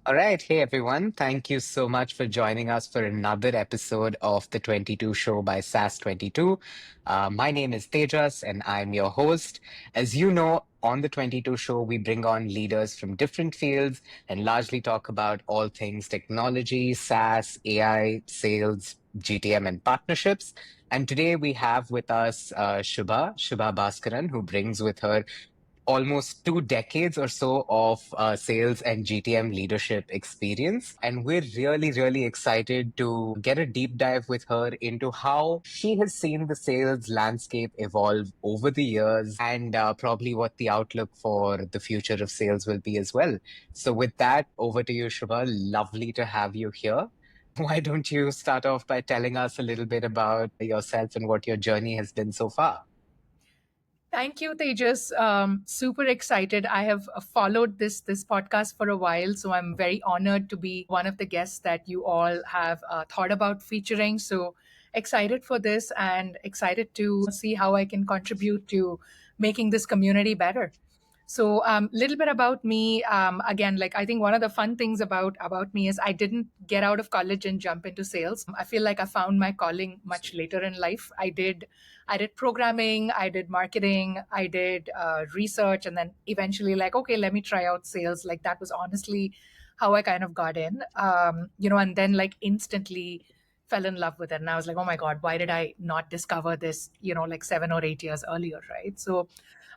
All right. Hey, everyone. Thank you so much for joining us for another episode of the 22 Show by SaaS 22. My name is Tejas, and I'm your host. As you know, on the 22 Show, we bring on leaders from different fields and largely talk about all things technology, SaaS, AI, sales, GTM, and partnerships. And today we have with us Shuba Baskaran, who brings with her almost 2 decades or so of sales and GTM leadership experience. And we're really, really excited to get a deep dive with her into how she has seen the sales landscape evolve over the years and probably what the outlook for the future of sales will be as well. So, with that, over to you, Shubha. Lovely to have you here. Why don't you start off by telling us a little bit about yourself and what your journey has been so far? Thank you, Tejas. Super excited. I have followed this podcast for a while, so I'm very honored to be one of the guests that you all have thought about featuring. So excited for this and excited to see how I can contribute to making this community better. So, little bit about me. Again, like I think one of the fun things about me is I didn't get out of college and jump into sales. I feel like I found my calling much later in life. I did programming, I did marketing, I did research, and then eventually, like, okay, let me try out sales. Like that was honestly how I kind of got in. And then like instantly fell in love with it, and I was like, oh my god, why did I not discover this? Like 7 or 8 years earlier, right? So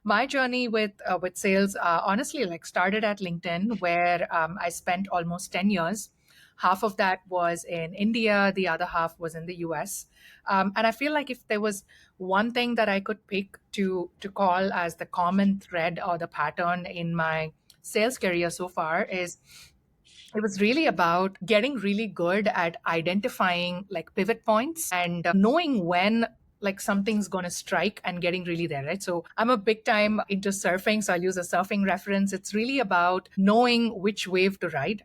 my journey with sales honestly like started at LinkedIn, where I spent almost 10 years. Half of that was in India, the other half was in the US. And I feel like if there was one thing that I could pick to call as the common thread or the pattern in my sales career so far, is it was really about getting really good at identifying like pivot points and knowing when like something's going to strike and getting really there, right? So I'm a big time into surfing, so I'll use a surfing reference. It's really about knowing which wave to ride.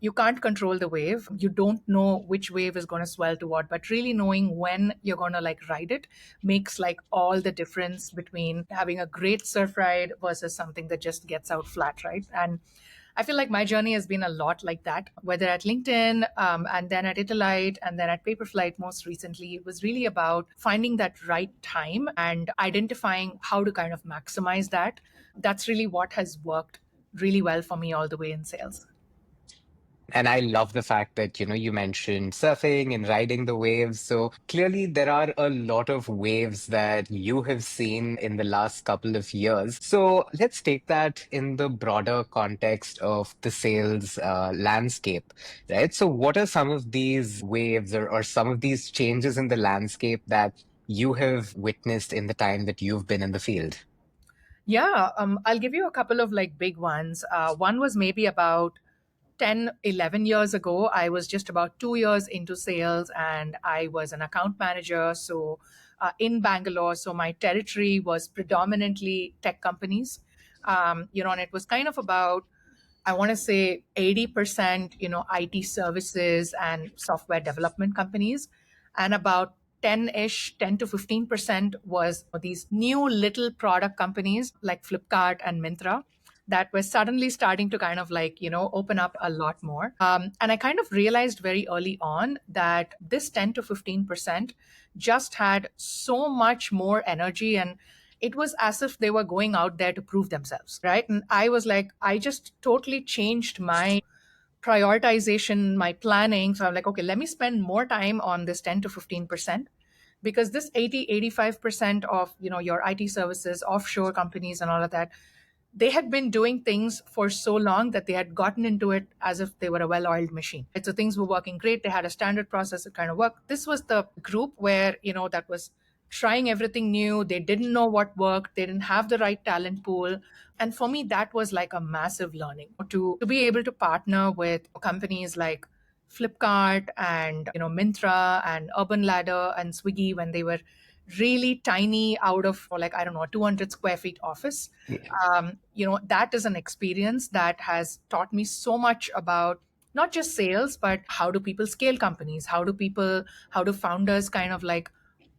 You can't control the wave. You don't know which wave is going to swell to what, but really knowing when you're going to like ride it makes like all the difference between having a great surf ride versus something that just gets out flat, right? And I feel like my journey has been a lot like that, whether at LinkedIn, and then at Italite, and then at Paperflight most recently. It was really about finding that right time and identifying how to kind of maximize that. That's really what has worked really well for me all the way in sales. And I love the fact that, you mentioned surfing and riding the waves. So clearly there are a lot of waves that you have seen in the last couple of years. So let's take that in the broader context of the sales landscape, right? So what are some of these waves or some of these changes in the landscape that you have witnessed in the time that you've been in the field? Yeah, I'll give you a couple of like big ones. One was maybe about 10, 11 years ago. I was just about 2 years into sales and I was an account manager. So in Bangalore, so my territory was predominantly tech companies. And it was kind of about, I want to say 80%, IT services and software development companies, and about 10-ish, 10 to 15% was these new little product companies like Flipkart and Mintra that were suddenly starting to kind of like, open up a lot more. And I kind of realized very early on that this 10 to 15% just had so much more energy, and it was as if they were going out there to prove themselves, right? And I was like, I just totally changed my prioritization, my planning. So I'm like, okay, let me spend more time on this 10 to 15%, because this 80, 85% of, your IT services, offshore companies and all of that, they had been doing things for so long that they had gotten into it as if they were a well-oiled machine. Right? So things were working great. They had a standard process that kind of worked. This was the group where, that was trying everything new. They didn't know what worked. They didn't have the right talent pool. And for me, that was like a massive learning to be able to partner with companies like Flipkart and, Mintra and Urban Ladder and Swiggy when they were really tiny, out of like, I don't know, 200 square feet office. That is an experience that has taught me so much about not just sales, but how do people scale companies? How do founders kind of like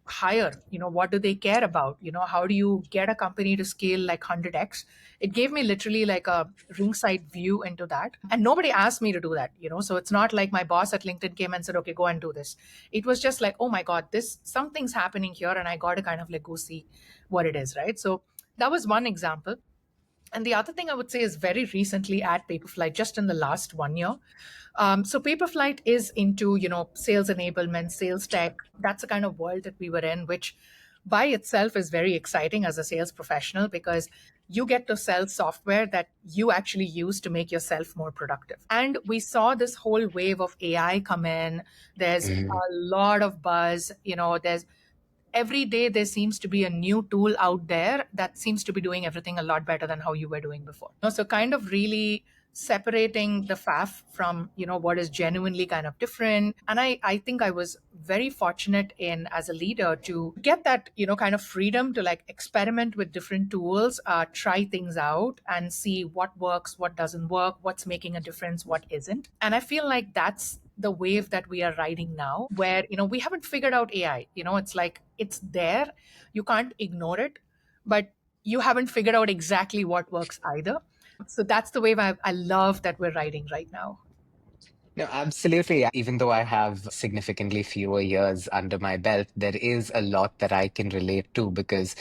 hire? What do they care about? How do you get a company to scale like 100x? It gave me literally like a ringside view into that. And nobody asked me to do that. So it's not like my boss at LinkedIn came and said, okay, go and do this. It was just like, oh my God, this something's happening here, and I got to kind of like go see what it is, right? So that was one example. And the other thing I would say is very recently at Paperflight, just in the last 1 year. So Paperflight is into, sales enablement, sales tech. That's the kind of world that we were in, which by itself is very exciting as a sales professional, because you get to sell software that you actually use to make yourself more productive. And we saw this whole wave of AI come in. There's a lot of buzz. There's every day there seems to be a new tool out there that seems to be doing everything a lot better than how you were doing before. So kind of really separating the faff from what is genuinely kind of different. And I think I was very fortunate in, as a leader, to get that kind of freedom to like experiment with different tools, try things out and see what works, what doesn't work, what's making a difference, what isn't. And I feel like that's the wave that we are riding now, where we haven't figured out AI. It's like it's there, you can't ignore it, but you haven't figured out exactly what works either. So that's the wave I love that we're riding right now. No, absolutely. Even though I have significantly fewer years under my belt, there is a lot that I can relate to because,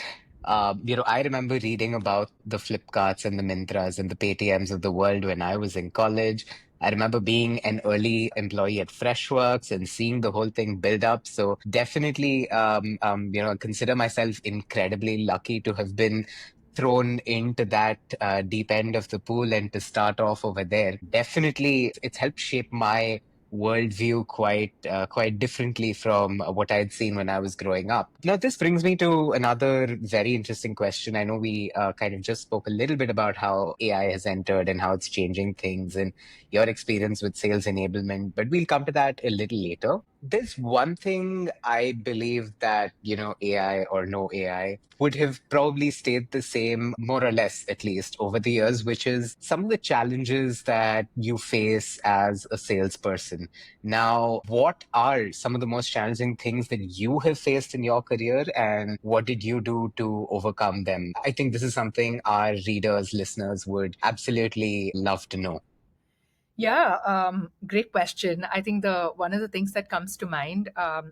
I remember reading about the Flipkarts and the Mintras and the Paytms of the world when I was in college. I remember being an early employee at Freshworks and seeing the whole thing build up. So definitely, consider myself incredibly lucky to have been thrown into that deep end of the pool and to start off over there. Definitely, it's helped shape my worldview quite differently from what I'd seen when I was growing up. Now, this brings me to another very interesting question. I know we kind of just spoke a little bit about how AI has entered and how it's changing things and your experience with sales enablement, but we'll come to that a little later. There's one thing I believe that, AI or no AI would have probably stayed the same, more or less, at least over the years, which is some of the challenges that you face as a salesperson. Now, what are some of the most challenging things that you have faced in your career, and what did you do to overcome them? I think this is something our readers, listeners would absolutely love to know. Yeah, great question. I think the one of the things that comes to mind,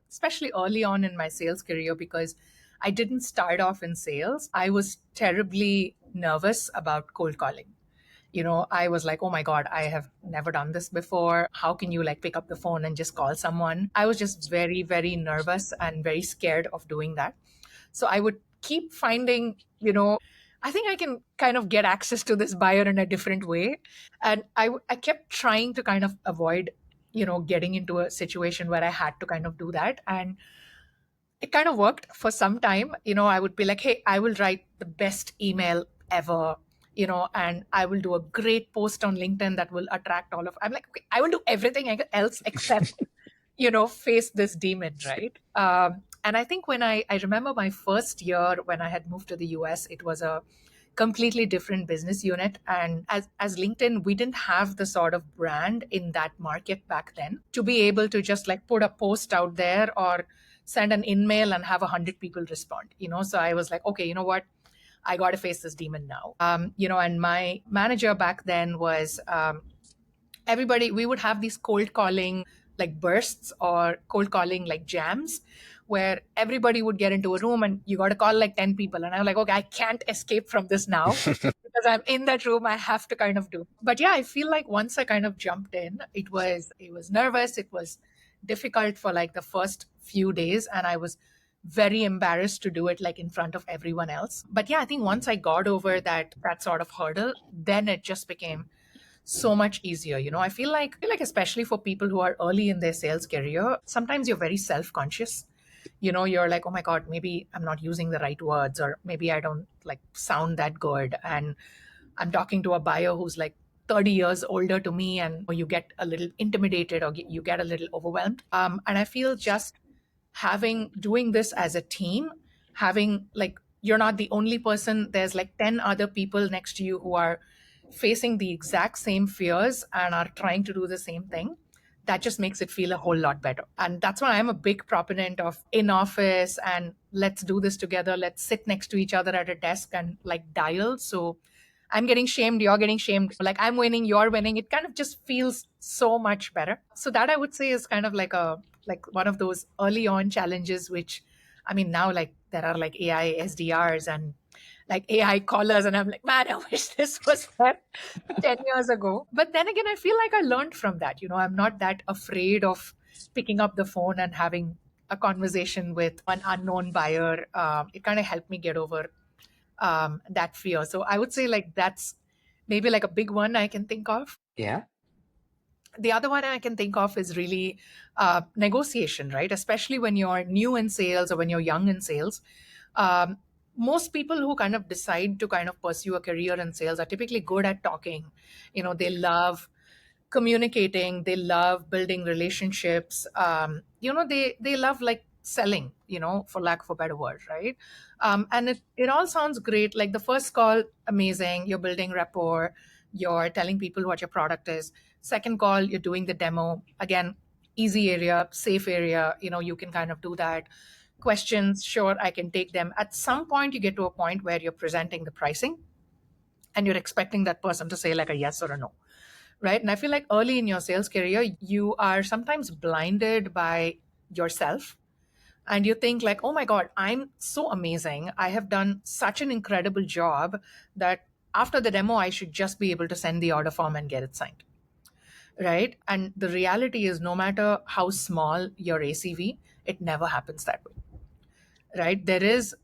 especially early on in my sales career, because I didn't start off in sales, I was terribly nervous about cold calling. I was like, oh my God, I have never done this before. How can you like pick up the phone and just call someone? I was just very, very nervous and very scared of doing that. So I would keep finding, I think I can kind of get access to this buyer in a different way. And I kept trying to kind of avoid, getting into a situation where I had to kind of do that. And it kind of worked for some time. I would be like, hey, I will write the best email ever, and I will do a great post on LinkedIn that will attract all of. I'm like, okay, I will do everything else except, face this demon, right? And I think when I remember my first year when I had moved to the US, it was a completely different business unit. And as LinkedIn, we didn't have the sort of brand in that market back then to be able to just like put a post out there or send an email and have 100 people respond. So I was like, okay, you know what? I got to face this demon now. And my manager back then was everybody, we would have these cold calling like bursts or cold calling like jams where everybody would get into a room and you got to call like 10 people. And I'm like, okay, I can't escape from this now because I'm in that room. I have to kind of do. But yeah, I feel like once I kind of jumped in, it was nervous. It was difficult for like the first few days. And I was very embarrassed to do it like in front of everyone else. But yeah, I think once I got over that sort of hurdle, then it just became so much easier. I feel like especially for people who are early in their sales career, sometimes you're very self-conscious. You're like, oh my God, maybe I'm not using the right words, or maybe I don't like sound that good. And I'm talking to a buyer who's like 30 years older to me, and you get a little intimidated or you get a little overwhelmed. And I feel just having doing this as a team, having like you're not the only person, there's like 10 other people next to you who are facing the exact same fears and are trying to do the same thing. that just makes it feel a whole lot better. And that's why I'm a big proponent of in office and let's do this together. Let's sit next to each other at a desk and like dial. So I'm getting shamed, you're getting shamed. Like I'm winning, you're winning. It kind of just feels so much better. So that I would say is kind of like one of those early on challenges, which I mean now like there are like AI SDRs and like AI callers, and I'm like, man, I wish this was there 10 years ago. But then again, I feel like I learned from that. I'm not that afraid of picking up the phone and having a conversation with an unknown buyer. It kind of helped me get over that fear. So I would say like that's maybe like a big one I can think of. Yeah. The other one I can think of is really negotiation, right? Especially when you're new in sales or when you're young in sales. Um, Most people who kind of decide to kind of pursue a career in sales are typically good at talking. They love communicating, they love building relationships. They love like selling, for lack of a better word, right? And it all sounds great. Like the first call, amazing, you're building rapport, you're telling people what your product is. Second call, you're doing the demo. Again, easy area, safe area, you can kind of do that. Questions, sure, I can take them. At some point you get to a point where you're presenting the pricing and you're expecting that person to say like a yes or a no, right? And I feel like early in your sales career, you are sometimes blinded by yourself, and you think like, oh my God, I'm so amazing. I have done such an incredible job that after the demo, I should just be able to send the order form and get it signed, right? And the reality is, no matter how small your ACV, it never happens that way, right? There is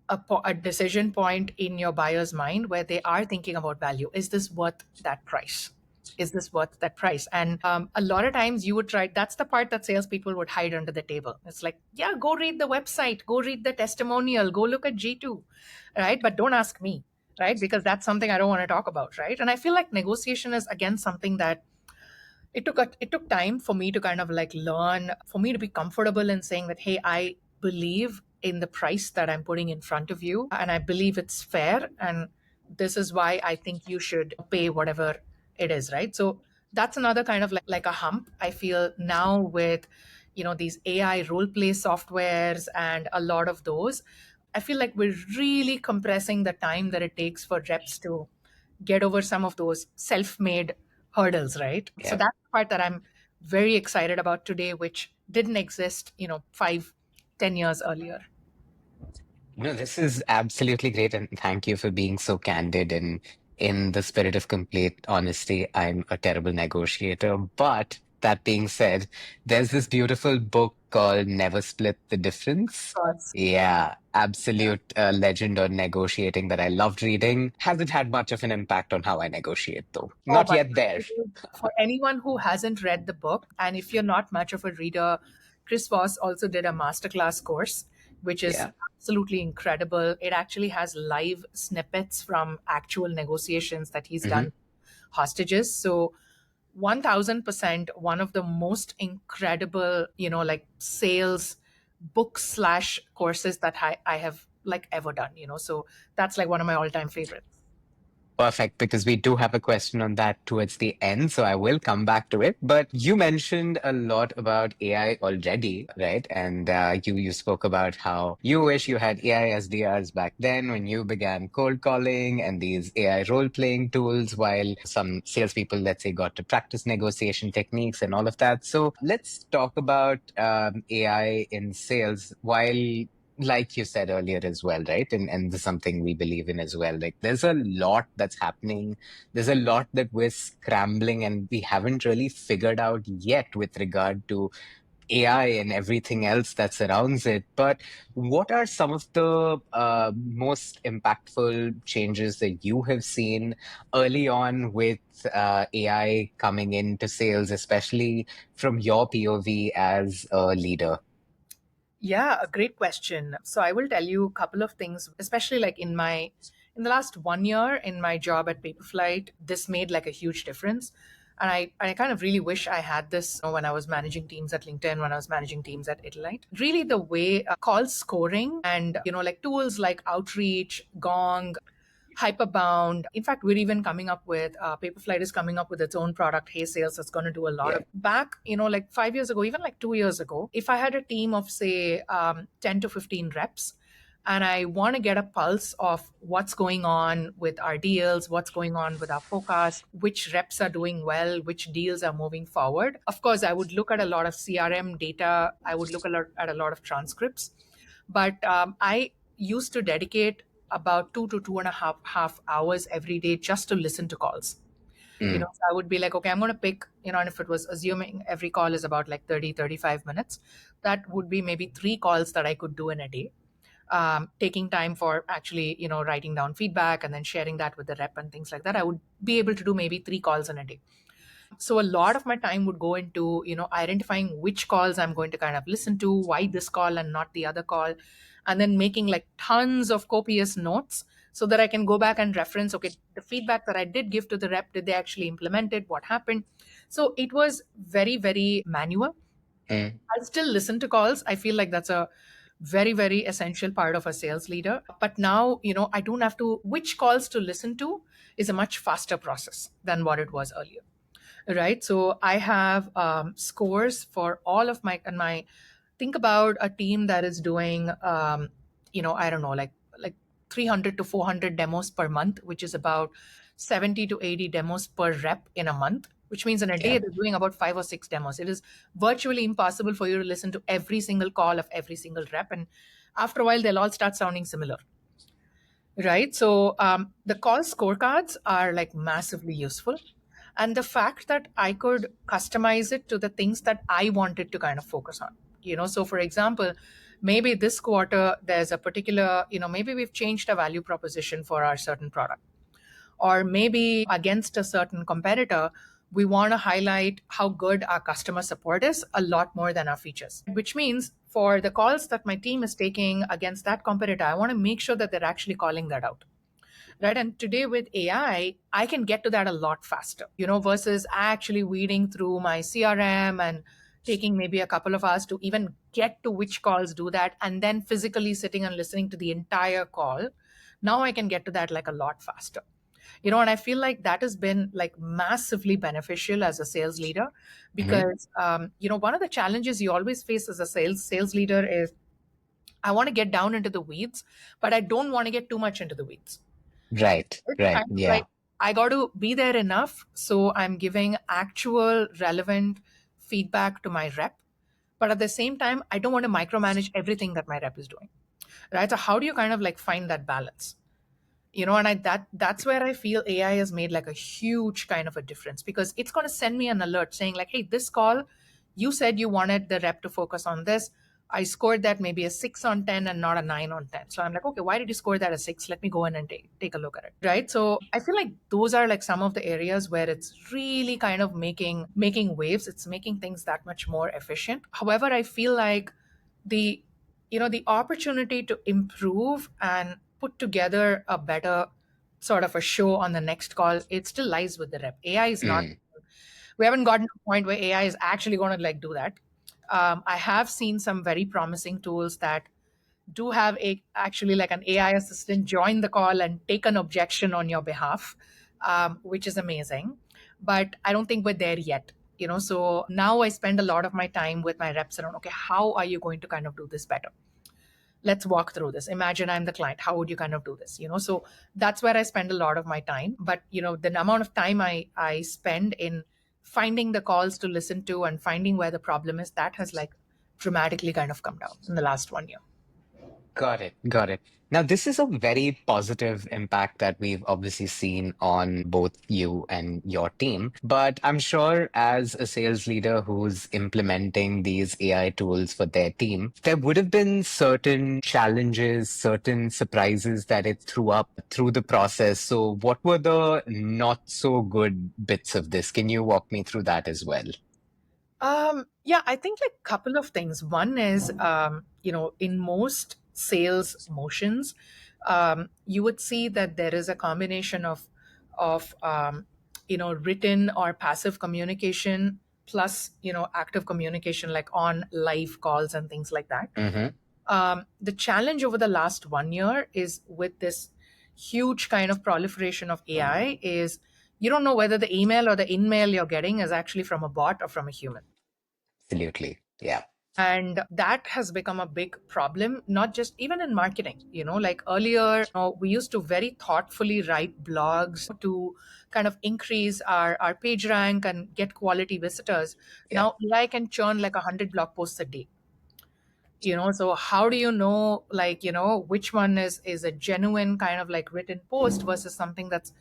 a decision point in your buyer's mind where they are thinking about value. Is this worth that price? Is this worth that price? And a lot of times you would try, that's the part that salespeople would hide under the table. It's like, yeah, go read the website, go read the testimonial, go look at G2, right? But don't ask me, right? Because that's something I don't want to talk about, right? And I feel like negotiation is, again, something that it took time for me to kind of like learn, for me to be comfortable in saying that, hey, I believe in the price that I'm putting in front of you, and I believe it's fair, and this is why I think you should pay whatever it is, right? So that's another kind of like a hump I feel now with these AI role play softwares and a lot of those. I feel like we're really compressing the time that it takes for reps to get over some of those self-made hurdles, right? So Yeah. that's the part that I'm very excited about today, which didn't exist, 5, 10 years earlier. No, this is absolutely great, and thank you for being so candid. And in the spirit of complete honesty, I'm a terrible negotiator. But that being said, there's this beautiful book called Never Split the Difference. Thoughts. Yeah, absolute legend on negotiating that I loved reading. Hasn't had much of an impact on how I negotiate, though. Oh Not my yet there. God. For anyone who hasn't read the book, and if you're not much of a reader, Chris Voss also did a masterclass course, which is Yeah. absolutely incredible. It actually has live snippets from actual negotiations that he's Hmm. done hostages. So 1000% one of the most incredible, like sales books slash courses that I have like ever done, so that's like one of my all-time favorites. Perfect, because we do have a question on that towards the end, so I will come back to it. But you mentioned a lot about AI already, right? And you spoke about how you wish you had AI SDRs back then when you began cold calling and these AI role-playing tools, while some salespeople, let's say, got to practice negotiation techniques and all of that. So let's talk about AI in sales. While like you said earlier as well, right? And this is something we believe in as well. Like there's a lot that's happening. There's a lot that we're scrambling and we haven't really figured out yet with regard to AI and everything else that surrounds it. But what are some of the most impactful changes that you have seen early on with AI coming into sales, especially from your POV as a leader? Yeah, a great question. So I will tell you a couple of things, especially like in the last 1 year in my job at Paperflight, this made like a huge difference. And I kind of really wish I had this when I was managing teams at LinkedIn, when I was managing teams at Italite. Really, the way call scoring and like tools like Outreach, Gong, hyperbound. In fact, we're even coming up with Paperflight is coming up with its own product, Hey Sales, that's going to do a lot Yeah. of back, like 5 years ago, even like 2 years ago. If I had a team of say 10 to 15 reps, and I want to get a pulse of what's going on with our deals, what's going on with our forecast, which reps are doing well, which deals are moving forward. Of course, I would look at a lot of CRM data. I would look at a lot of transcripts. But I used to dedicate about 2 to 2.5 half hours every day just to listen to calls. Mm. So I would be like, okay, I'm going to pick, and if it was assuming every call is about like 30, 35 minutes, that would be maybe 3 calls that I could do in a day. Taking time for actually, writing down feedback and then sharing that with the rep and things like that. I would be able to do maybe 3 calls in a day. So a lot of my time would go into identifying which calls I'm going to kind of listen to, why this call and not the other call, and then making like tons of copious notes so that I can go back and reference, okay, the feedback that I did give to the rep, did they actually implement it, what happened? So it was very, very manual. Mm. I still listen to calls. I feel like that's a very, very essential part of a sales leader. But now, I don't have to, which calls to listen to is a much faster process than what it was earlier. Right. So I have scores for all of my think about a team that is doing, I don't know, like 300 to 400 demos per month, which is about 70 to 80 demos per rep in a month, which means in a day Yeah. they're doing about 5 or 6 demos. It is virtually impossible for you to listen to every single call of every single rep. And after a while, they'll all start sounding similar. Right. So the call scorecards are like massively useful. And the fact that I could customize it to the things that I wanted to kind of focus on. So for example, maybe this quarter there's a particular, maybe we've changed a value proposition for our certain product, or maybe against a certain competitor, we want to highlight how good our customer support is a lot more than our features. Which means for the calls that my team is taking against that competitor, I want to make sure that they're actually calling that out. Right. And today with AI, I can get to that a lot faster, versus actually weeding through my CRM and taking maybe a couple of hours to even get to which calls do that, and then physically sitting and listening to the entire call. Now I can get to that like a lot faster. And I feel like that has been like massively beneficial as a sales leader, Hmm. because one of the challenges you always face as a sales leader is, I want to get down into the weeds, but I don't want to get too much into the weeds. Right. It's Right. kind of Yeah. like I got to be there enough so I'm giving actual relevant feedback to my rep, but at the same time I don't want to micromanage everything that my rep is doing. Right. So how do you kind of like find that balance? And that's where I feel AI has made like a huge kind of a difference, because it's going to send me an alert saying like, hey, this call, you said you wanted the rep to focus on this. I scored that maybe a 6 on 10 and not a 9 on 10. So I'm like, okay, why did you score that a 6? Let me go in and take a look at it. Right. So I feel like those are like some of the areas where it's really kind of making waves. It's making things that much more efficient. However, I feel like the the opportunity to improve and put together a better sort of a show on the next call, it still lies with the rep. AI is not, Mm. we haven't gotten to a point where AI is actually going to like do that. I have seen some very promising tools that do have a actually like an AI assistant join the call and take an objection on your behalf, which is amazing. But I don't think we're there yet. So now I spend a lot of my time with my reps around, okay, how are you going to kind of do this better? Let's walk through this. Imagine I'm the client. How would you kind of do this? So that's where I spend a lot of my time. But the amount of time I spend in finding the calls to listen to and finding where the problem is, that has like dramatically kind of come down in the last 1 year. Got it. Got it. Now, this is a very positive impact that we've obviously seen on both you and your team. But I'm sure as a sales leader who's implementing these AI tools for their team, there would have been certain challenges, certain surprises that it threw up through the process. So, what were the not so good bits of this? Can you walk me through that as well? Yeah, I think like couple of things. One is, in most sales motions, you would see that there is a combination of written or passive communication plus, active communication, like on live calls and things like that. Mm-hmm. The challenge over the last 1 year is with this huge kind of proliferation of AI is you don't know whether the email or the in-mail you're getting is actually from a bot or from a human. Absolutely. Yeah. And that has become a big problem, not just even in marketing. Like earlier, we used to very thoughtfully write blogs to kind of increase our page rank and get quality visitors. Yeah. Now AI can churn like 100 blog posts a day. So how do you know, like, which one is a genuine kind of like written post versus something that's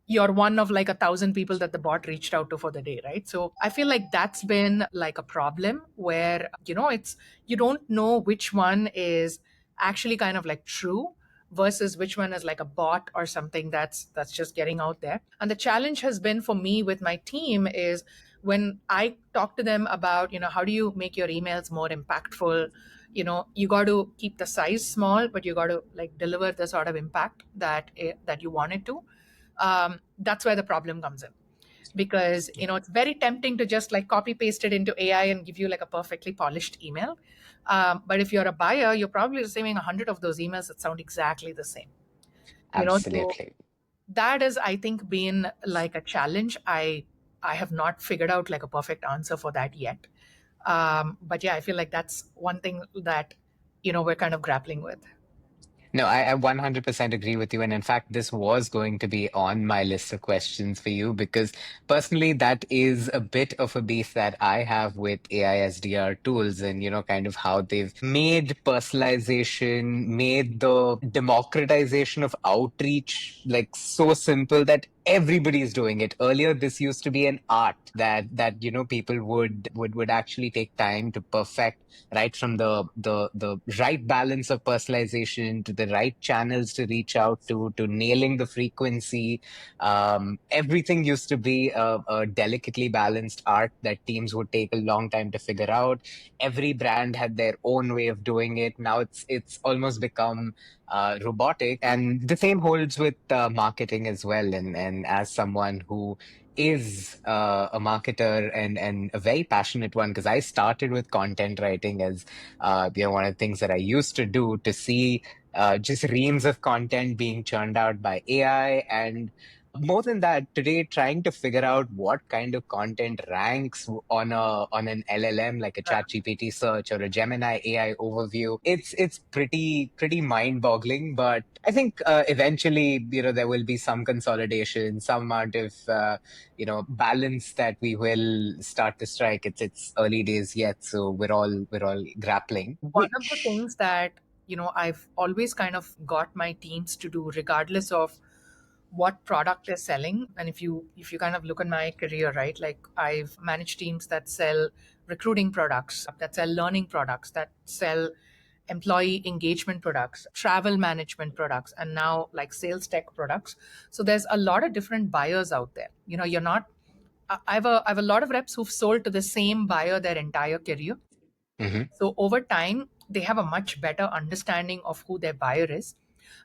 you're one of like 1,000 people that the bot reached out to for the day, right? So I feel like that's been like a problem where, it's you don't know which one is actually kind of like true versus which one is like a bot or something that's just getting out there. And the challenge has been for me with my team is when I talk to them about, how do you make your emails more impactful? You got to keep the size small, but you got to like deliver the sort of impact that you want it to. That's where the problem comes in, because it's very tempting to just like copy paste it into AI and give you like a perfectly polished email. But if you're a buyer, you're probably receiving 100 of those emails that sound exactly the same. So Absolutely. that has, I think, been like a challenge. I have not figured out like a perfect answer for that yet. But yeah, I feel like that's one thing that we're kind of grappling with. No, I 100% agree with you. And in fact, this was going to be on my list of questions for you because personally, that is a bit of a beef that I have with AI SDR tools and, kind of how they've made personalization, made the democratization of outreach like so simple that everybody is doing it. Earlier, this used to be an art that people would actually take time to perfect, right from the right balance of personalization to the right channels to reach out to nailing the frequency. Everything used to be a delicately balanced art that teams would take a long time to figure out. Every brand had their own way of doing it. Now it's almost become robotic, and the same holds with marketing as well. And as someone who is a marketer and a very passionate one, because I started with content writing as one of the things that I used to do to see just reams of content being churned out by AI. And more than that, today trying to figure out what kind of content ranks on an LLM like a ChatGPT search or a Gemini AI overview, it's pretty mind-boggling. But I think eventually, there will be some consolidation, some amount of balance that we will start to strike. It's early days yet, so we're all grappling. One of the Which things that I've always kind of got my teams to do, regardless of what product they're selling. And if you kind of look at my career, right, like I've managed teams that sell recruiting products, that sell learning products, that sell employee engagement products, travel management products, and now like sales tech products. So there's a lot of different buyers out there. You're not I have a lot of reps who've sold to the same buyer their entire career. Mhm. So over time, they have a much better understanding of who their buyer is.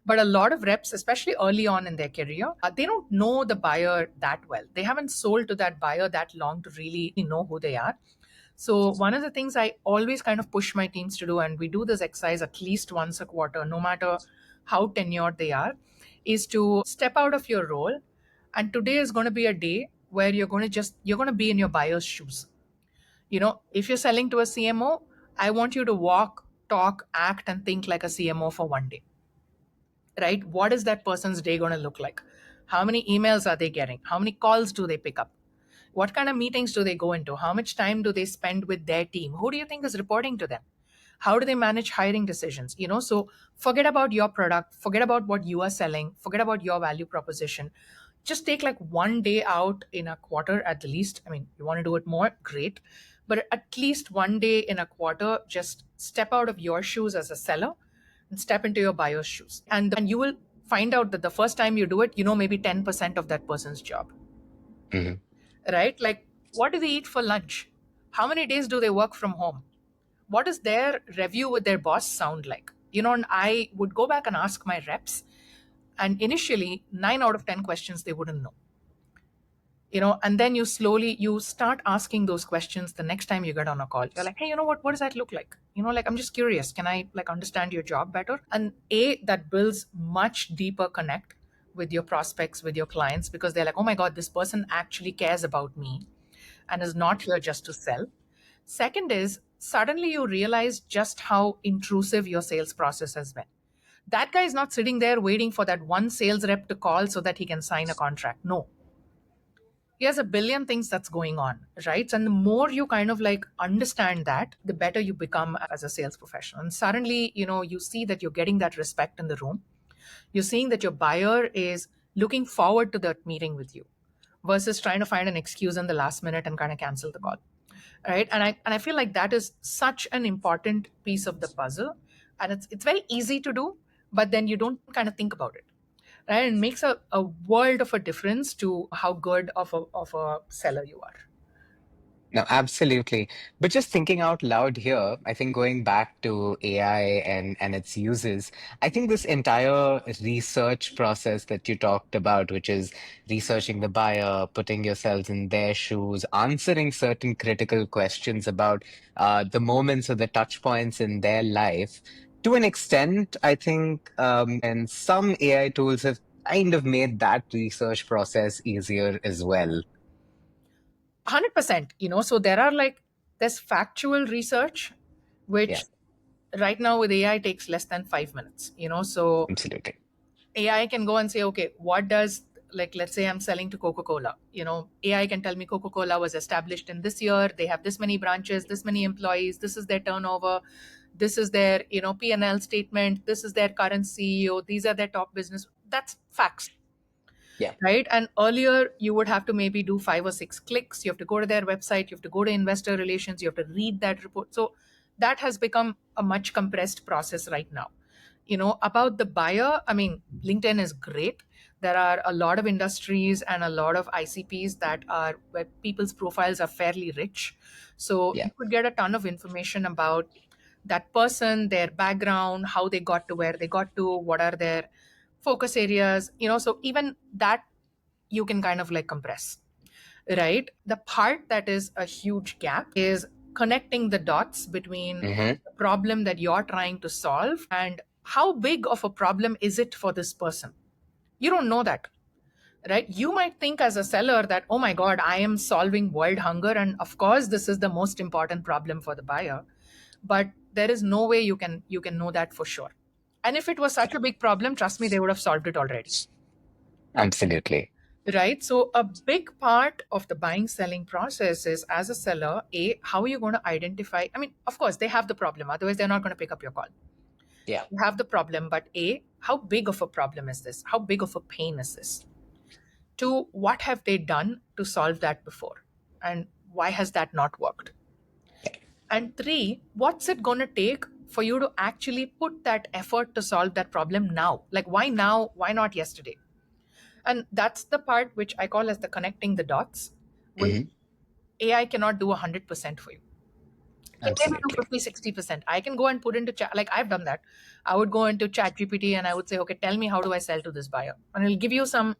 But a lot of reps, especially early on in their career, they don't know the buyer that well. They haven't sold to that buyer that long to really know who they are. So one of the things I always kind of push my teams to do, and we do this exercise at least once a quarter, no matter how tenured they are, is to step out of your role. And today is going to be a day where you're going to be in your buyer's shoes. If you're selling to a CMO, I want you to walk, talk, act, and think like a CMO for one day, right? What is that person's day going to look like? How many emails are they getting? How many calls do they pick up? What kind of meetings do they go into? How much time do they spend with their team? Who do you think is reporting to them? How do they manage hiring decisions? So forget about your product, forget about what you are selling, forget about your value proposition. Just take like one day out in a quarter at the least. I mean, you want to do it more, great. But at least one day in a quarter, just step out of your shoes as a seller and step into your buyer's shoes. And you will find out that the first time you do it, maybe 10% of that person's job, Mhm. right? Like, what do they eat for lunch? How many days do they work from home? What does their review with their boss sound like? And I would go back and ask my reps, and initially, 9 out of 10 questions they wouldn't know. and then you start asking those questions the next time you get on a call. You're like, hey, what does that look like? Like, I'm just curious, can I like understand your job better? And that builds much deeper connect with your prospects, with your clients, because they're like, oh my god, this person actually cares about me and is not here just to sell. Second is, suddenly you realize just how intrusive your sales process has been. That guy is not sitting there waiting for that one sales rep to call so that he can sign a contract. No, he has a billion things that's going on, right? And the more you kind of like understand that, the better you become as a sales professional. And suddenly, you see that you're getting that respect in the room. You're seeing that your buyer is looking forward to that meeting with you versus trying to find an excuse in the last minute and kind of cancel the call, right? And I feel like that is such an important piece of the puzzle, and it's very easy to do, but then you don't kind of think about it, right? It makes a world of a difference to how good of a seller you are. No, absolutely. But just thinking out loud here, I think going back to AI and its uses, I think this entire research process that you talked about, which is researching the buyer, putting yourselves in their shoes, answering certain critical questions about the moments or the touch points in their life, to an extent, I think, and some AI tools have kind of made that research process easier as well. 100%. So there's factual research, Yeah, which right now with AI takes less than 5 minutes. So absolutely. AI can go and say, okay, what does, like, let's say I'm selling to Coca-Cola. AI can tell me Coca-Cola was established in this year. They have this many branches, this many employees. This is their turnover. This is their, P&L statement. This is their current CEO. These are their top business. That's facts, Yeah. right? And earlier, you would have to maybe do 5 or 6 clicks. You have to go to their website, you have to go to investor relations, you have to read that report. So that has become a much compressed process right now. About the buyer, I mean, LinkedIn is great. There are a lot of industries and a lot of ICPs that are where people's profiles are fairly rich. So Yeah. you could get a ton of information about that person, their background, how they got to where they got to, what are their focus areas. So even that you can kind of like compress, right? The part that is a huge gap is connecting the dots between Hmm. the problem that you're trying to solve and how big of a problem is it for this person. You don't know that, right? You might think as a seller that, oh my god, I am solving world hunger, and of course this is the most important problem for the buyer. But there is no way you can know that for sure. And if it was such a big problem, trust me, they would have solved it already. Absolutely. Right. So a big part of the buying selling process is, as a seller, A, how are you going to identify? I mean, of course, they have the problem. Otherwise, they're not going to pick up your call. Yeah. You have the problem, but A, how big of a problem is this? How big of a pain is this? Two, what have they done to solve that before? And why has that not worked? And three, what's it going to take for you to actually put that effort to solve that problem now? Like, why now? Why not yesterday? And that's the part which I call as the connecting the dots, which Hmm. AI cannot do 100% for you. Can maybe do Absolutely. 50-60%. I can go and put into chat, like I've done that. I would go into chat GPT and I would say, okay, tell me, how do I sell to this buyer? And it'll give you some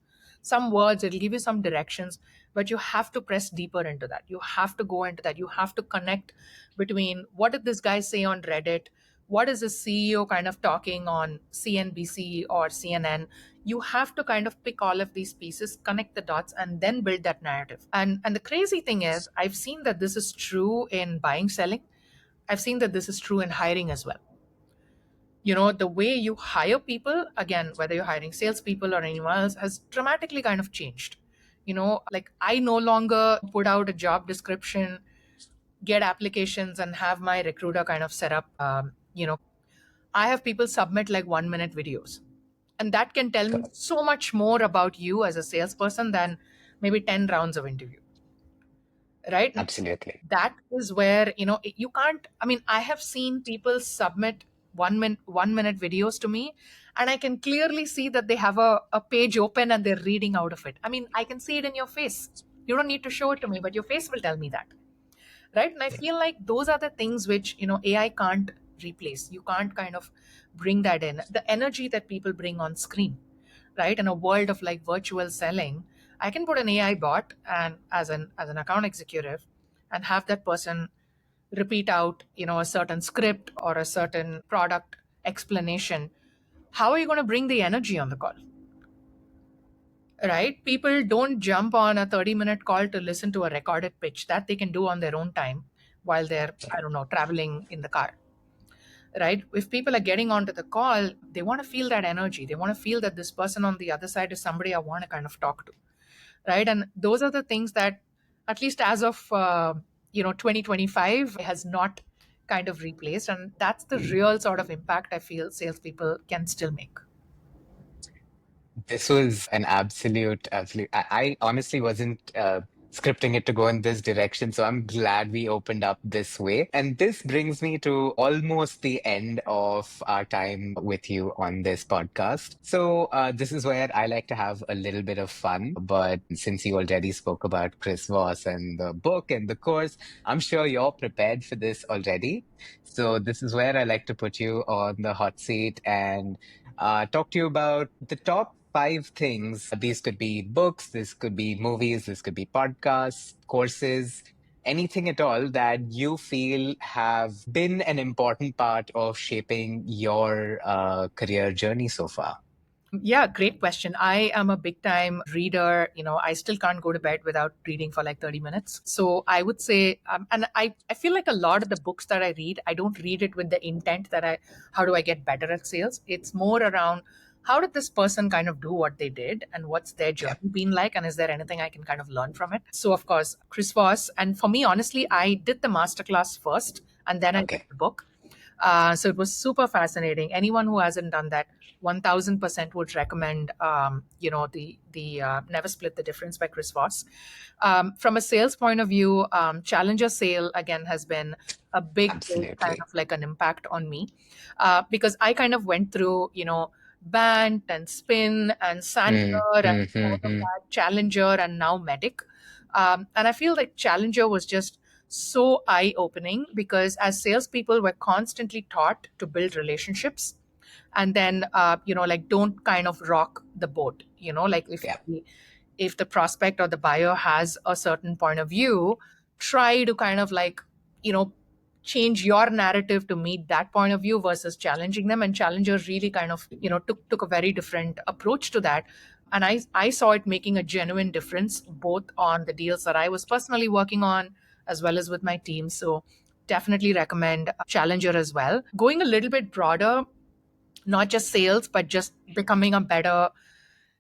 words, it'll give you some directions, but you have to press deeper into that. You have to go into that. You have to connect between what did this guy say on Reddit, what is the CEO kind of talking on CNBC or CNN. You have to kind of pick all of these pieces, connect the dots, and then build that narrative. And the crazy thing is, I've seen that this is true in buying, selling. I've seen that this is true in hiring as well. The way you hire people, again, whether you're hiring salespeople or anyone else, has dramatically kind of changed. Like, I no longer put out a job description, get applications, and have my recruiter kind of set up. I have people submit like 1 minute videos, and that can tell me so much more about you as a salesperson than maybe 10 rounds of interview, right? And Absolutely. that is where you can't. I mean, I have seen people submit 1 minute videos to me, and I can clearly see that they have a page open and they're reading out of it. I mean, I can see it in your face. You don't need to show it to me, but your face will tell me that, right? And I feel like those are the things which AI can't replace. You can't kind of bring that in, the energy that people bring on screen, right? In a world of like virtual selling, I can put an AI bot and as an account executive and have that person repeat out, a certain script or a certain product explanation. How are you going to bring the energy on the call? Right? People don't jump on a 30-minute call to listen to a recorded pitch that they can do on their own time while they're, I don't know, traveling in the car. Right? If people are getting onto the call, they want to feel that energy. They want to feel that this person on the other side is somebody I want to kind of talk to. Right? And those are the things that, at least as of 2025, has not kind of replaced, and that's the real sort of impact I feel salespeople can still make. This was an absolute. I honestly wasn't scripting it to go in this direction, so I'm glad we opened up this way. And this brings me to almost the end of our time with you on this podcast. So this is where I like to have a little bit of fun. But since you already spoke about Chris Voss and the book and the course, I'm sure you're prepared for this already. So this is where I like to put you on the hot seat and talk to you about the top five things. These could be books, this could be movies, this could be podcasts, courses, anything at all that you feel have been an important part of shaping your career journey so far. Yeah, great question. I am a big time reader. I still can't go to bed without reading for like 30 minutes. So I would say, and I feel like a lot of the books that I read, I don't read it with the intent that how do I get better at sales? It's more around how did this person kind of do what they did and what's their Yeah. journey been like? And is there anything I can kind of learn from it? So, of course, Chris Voss. And for me, honestly, I did the masterclass first and then I read Okay. the book. So it was super fascinating. Anyone who hasn't done that, 1000% would recommend, the Never Split the Difference by Chris Voss. From a sales point of view, Challenger Sale again has been a big kind Absolutely. of like an impact on me because I kind of went through, Bant and Spin and Mm, Sandler and all of mm. that, Challenger and now Medic. And I feel like Challenger was just so eye opening because as salespeople, we're constantly taught to build relationships and then like don't kind of rock the boat. Like Yeah. if the prospect or the buyer has a certain point of view, try to kind of like you know change your narrative to meet that point of view versus challenging them. And Challenger really kind of took a very different approach to that. And I saw it making a genuine difference both on the deals that I was personally working on as well as with my team. So definitely recommend Challenger as well. Going a little bit broader, not just sales, but just becoming a better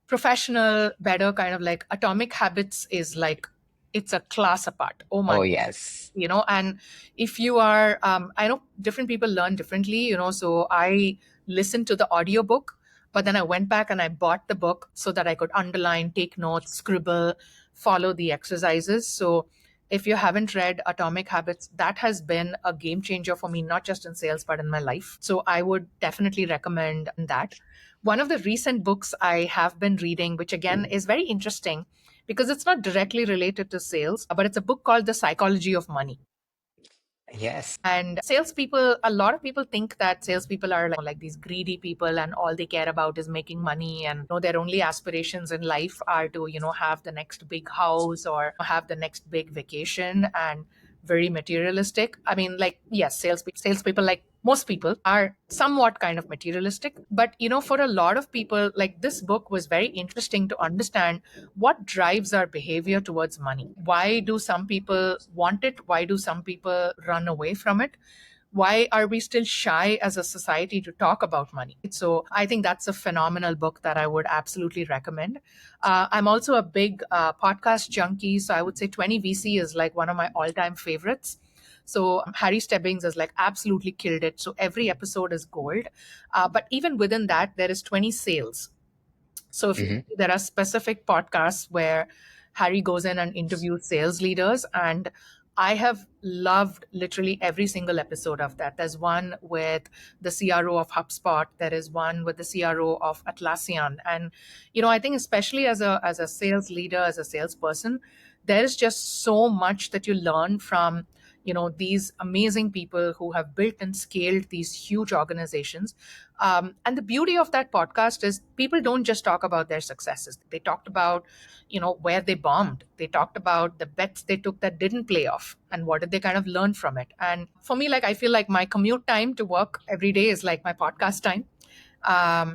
professional, better kind of like Atomic Habits is like, it's a class apart. Oh my, Oh, yes. and if you are, I know different people learn differently, so I listened to the audiobook, but then I went back and I bought the book so that I could underline, take notes, scribble, follow the exercises. So if you haven't read Atomic Habits, that has been a game changer for me, not just in sales, but in my life. So I would definitely recommend that. One of the recent books I have been reading, which again is very interesting because it's not directly related to sales, but it's a book called The Psychology of Money. Yes. And salespeople, a lot of people think that salespeople are like these greedy people and all they care about is making money. And their only aspirations in life are to, have the next big house or have the next big vacation and very materialistic. I mean, like, yes, salespeople, like most people, are somewhat kind of materialistic. But, for a lot of people, like this book was very interesting to understand what drives our behavior towards money. Why do some people want it? Why do some people run away from it? Why are we still shy as a society to talk about money? So I think that's a phenomenal book that I would absolutely recommend. I'm also a big podcast junkie. So I would say 20 VC is like one of my all time favorites. So Harry Stebbings has like absolutely killed it. So every episode is gold. But even within that, there is 20 sales. So if you Hmm. see, there are specific podcasts where Harry goes in and interviews sales leaders, and I have loved literally every single episode of that. There's one with the CRO of HubSpot. There is one with the CRO of Atlassian, and I think especially as a sales leader, as a salesperson, there is just so much that you learn from these amazing people who have built and scaled these huge organizations. And the beauty of that podcast is people don't just talk about their successes. They talked about, where they bombed. They talked about the bets they took that didn't play off and what did they kind of learn from it. And for me, like, I feel like my commute time to work every day is like my podcast time.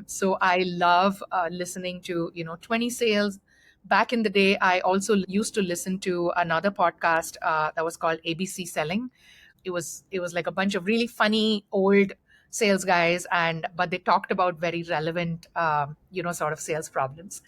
So I love listening to 20 sales. Back in the day, I also used to listen to another podcast that was called ABC Selling. It was like a bunch of really funny old sales guys, and but they talked about very relevant sort of sales problems.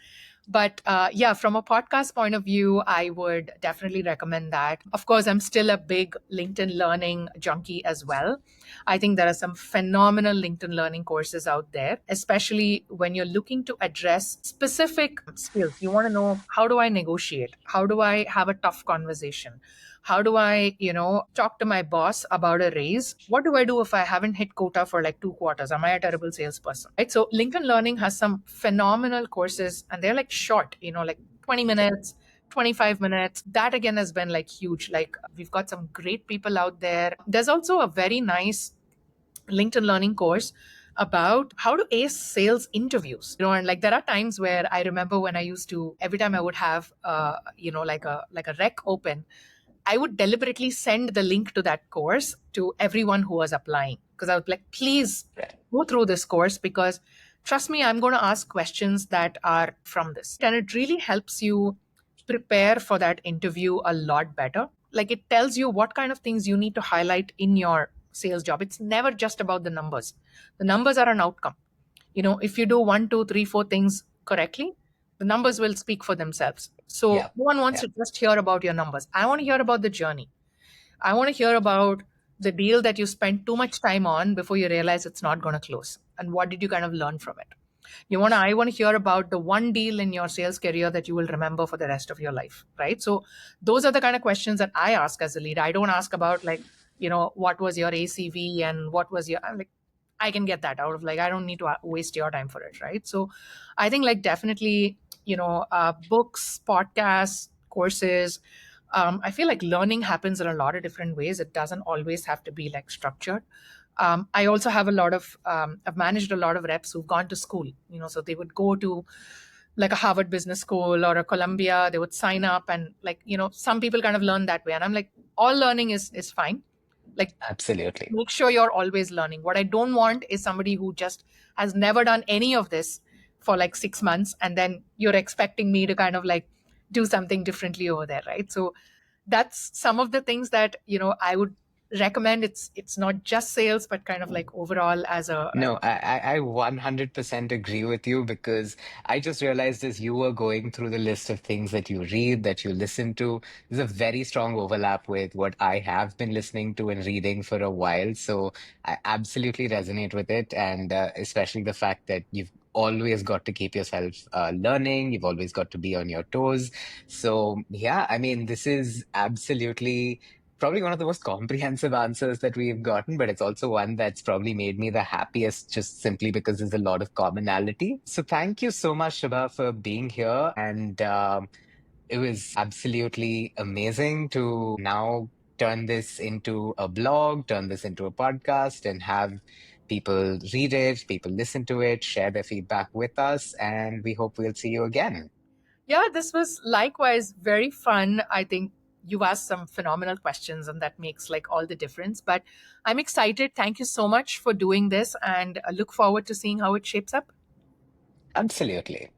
But yeah, from a podcast point of view, I would definitely recommend that. Of course, I'm still a big LinkedIn learning junkie as well. I think there are some phenomenal LinkedIn learning courses out there, especially when you're looking to address specific skills. You want to know, how do I negotiate? How do I have a tough conversation? How do I, talk to my boss about a raise? What do I do if I haven't hit quota for like 2 quarters? Am I a terrible salesperson? Right. So LinkedIn Learning has some phenomenal courses and they're like short, like 20 minutes, 25 minutes. That again has been like huge. Like we've got some great people out there. There's also a very nice LinkedIn Learning course about how to ace sales interviews. And like there are times where I remember when I used to, every time I would have like a rec open, I would deliberately send the link to that course to everyone who was applying, because I was like, please go through this course, because trust me, I'm going to ask questions that are from this. And it really helps you prepare for that interview a lot better. Like it tells you what kind of things you need to highlight in your sales job. It's never just about the numbers. The numbers are an outcome. If you do one, two, three, four things correctly, the numbers will speak for themselves. So Yeah. no one wants to just hear about your numbers. I want to hear about the journey. I want to hear about the deal that you spent too much time on before you realize it's not going to close. And what did you kind of learn from it? I want to hear about the one deal in your sales career that you will remember for the rest of your life, right? So those are the kind of questions that I ask as a leader. I don't ask about like, what was your ACV and what was your, I'm like, I can get that out of, like, I don't need to waste your time for it, right? So I think like definitely, books, podcasts, courses. I feel like learning happens in a lot of different ways. It doesn't always have to be like structured. I also have I've managed a lot of reps who've gone to school, so they would go to like a Harvard Business School or a Columbia, they would sign up and like, some people kind of learn that way. And I'm like, all learning is fine. Like, Absolutely. make sure you're always learning. What I don't want is somebody who just has never done any of this for like 6 months and then you're expecting me to kind of like do something differently over there, right? So that's some of the things that I would recommend. It's not just sales, but kind of like overall as a. No, I 100% agree with you because I just realized as you were going through the list of things that you read, that you listen to, there's a very strong overlap with what I have been listening to and reading for a while. So I absolutely resonate with it. And especially the fact that you've always got to keep yourself learning, you've always got to be on your toes. So, yeah, I mean, this is absolutely probably one of the most comprehensive answers that we've gotten, but it's also one that's probably made me the happiest just simply because there's a lot of commonality. So thank you so much, Shubha, for being here. And it was absolutely amazing to now turn this into a blog, turn this into a podcast, and have people read it, people listen to it, share their feedback with us. And we hope we'll see you again. Yeah, this was likewise very fun. I think you asked some phenomenal questions and that makes like all the difference. But I'm excited. Thank you so much for doing this and I look forward to seeing how it shapes up. Absolutely.